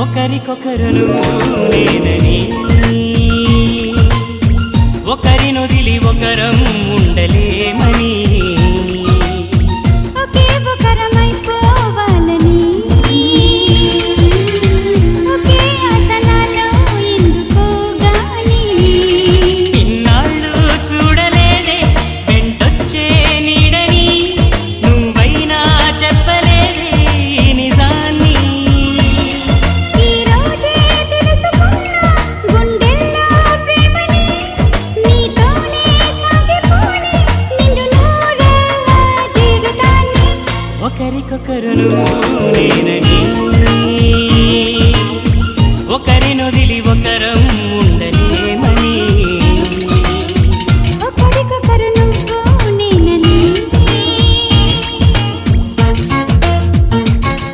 ఒకరికొకరును నేనని ఒకరినొదిలి ఒకరం ఉండలేమని ఒకే ఒకరమైపోవాలని ఒకే ఆసనాలో ఎందుకో గాని ఇన్నాళ్ళు చూడలేదే వెంటొచ్చే నీడని నువ్వైనా చెప్పలేదే ఈ నిజాన్ని ఈ రోజే తెలుసుకున్నా గుండెల్లో ప్రేమని నీతోనే సాగిపోని నిండు నూరేళ్ళ జీవితాన్ని ఒకరికొకరును నేనని